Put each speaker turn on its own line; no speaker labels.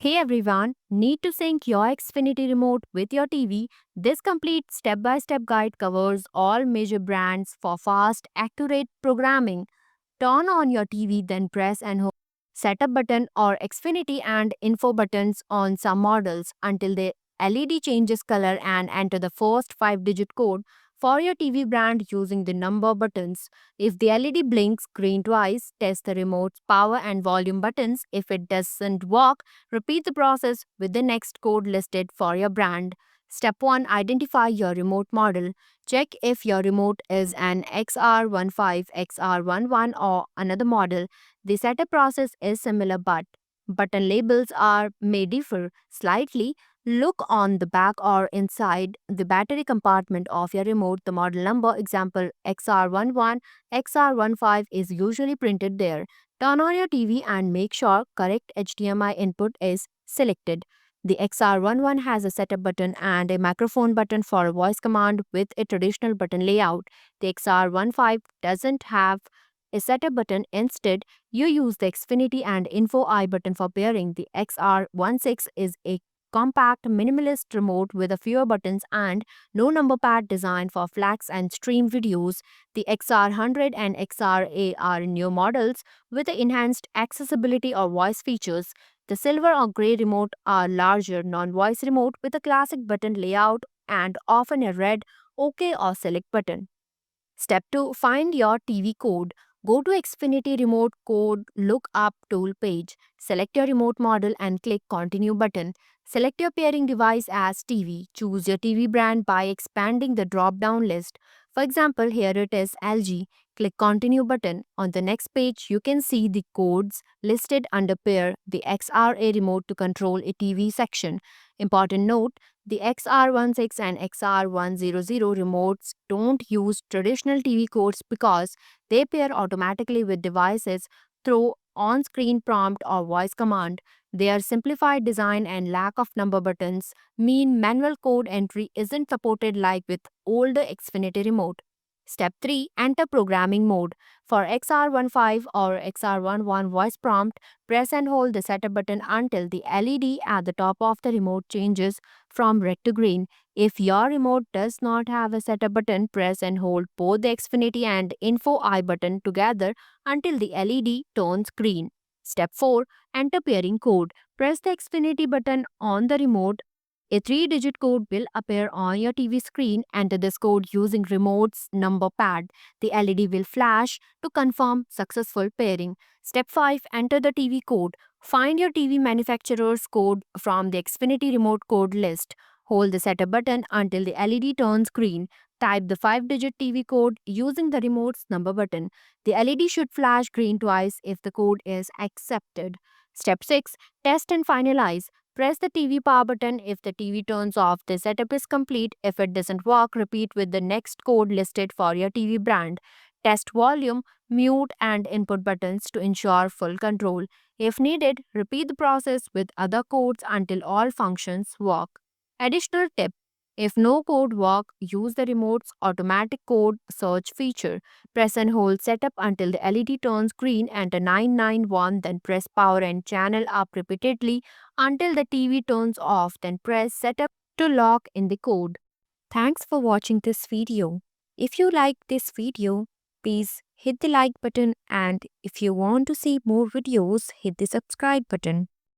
Hey everyone, need to sync your Xfinity remote with your TV? This complete step by step guide covers all major brands for fast, accurate programming. Turn on your TV, then press and hold setup button or Xfinity and info buttons on some models until the LED changes color and enter the first 5-digit code for your TV brand using the number buttons. If the LED blinks green twice, test the remote's power and volume buttons. If it doesn't work, repeat the process with the next code listed for your brand. Step 1. Identify your remote model. Check if your remote is an XR15, XR11 or another model. The setup process is similar but button labels may differ slightly. Look on the back or inside the battery compartment of your remote. The model number, example XR11, XR15 is usually printed there. Turn on your TV and make sure correct HDMI input is selected. The XR11 has a setup button and a microphone button for a voice command with a traditional button layout. The XR15 doesn't have a setup button. Instead, you use the Xfinity and Info I button for pairing. The XR16 is a compact, minimalist remote with a fewer buttons and no number pad designed for flex and stream videos. The XR100 and XRA are new models with enhanced accessibility or voice features. The silver or grey remote are larger non-voice remote with a classic button layout and often a red OK or select button. Step 2. Find your TV code. Go to Xfinity Remote Code Look Up tool page. Select your remote model and click Continue button. Select your pairing device as TV. Choose your TV brand by expanding the drop down list. For example, here it is LG. Click Continue button. On the next page, you can see the codes listed under Pair the XRA remote to control a TV section. Important note, the XR16 and XR100 remotes don't use traditional TV codes because they pair automatically with devices through on screen prompt or voice command. Their simplified design and lack of number buttons mean manual code entry isn't supported like with older Xfinity remote. Step 3. Enter programming mode. For XR15 or XR11 voice prompt, press and hold the setup button until the LED at the top of the remote changes from red to green. If your remote does not have a setup button, press and hold both the Xfinity and Info I button together until the LED turns green. Step 4. Enter pairing code. Press the Xfinity button on the remote. A 3-digit code will appear on your TV screen. Enter this code using remote's number pad. The LED will flash to confirm successful pairing. Step 5. Enter the TV code. Find your TV manufacturer's code from the Xfinity remote code list. Hold the setup button until the LED turns green. Type the 5-digit TV code using the remote's number button. The LED should flash green twice if the code is accepted. Step 6. Test and finalize. Press the TV power button if the TV turns off. The setup is complete. If it doesn't work, repeat with the next code listed for your TV brand. Test volume, mute, and input buttons to ensure full control. If needed, repeat the process with other codes until all functions work. Additional tip: if no code work, use the remote's automatic code search feature. Press and hold setup until the LED turns green, enter 991, then press power and channel up repeatedly until the TV turns off, then press setup to lock in the code. Thanks for watching this video. If you like this video, please hit the like button, and if you want to see more videos, hit the subscribe button.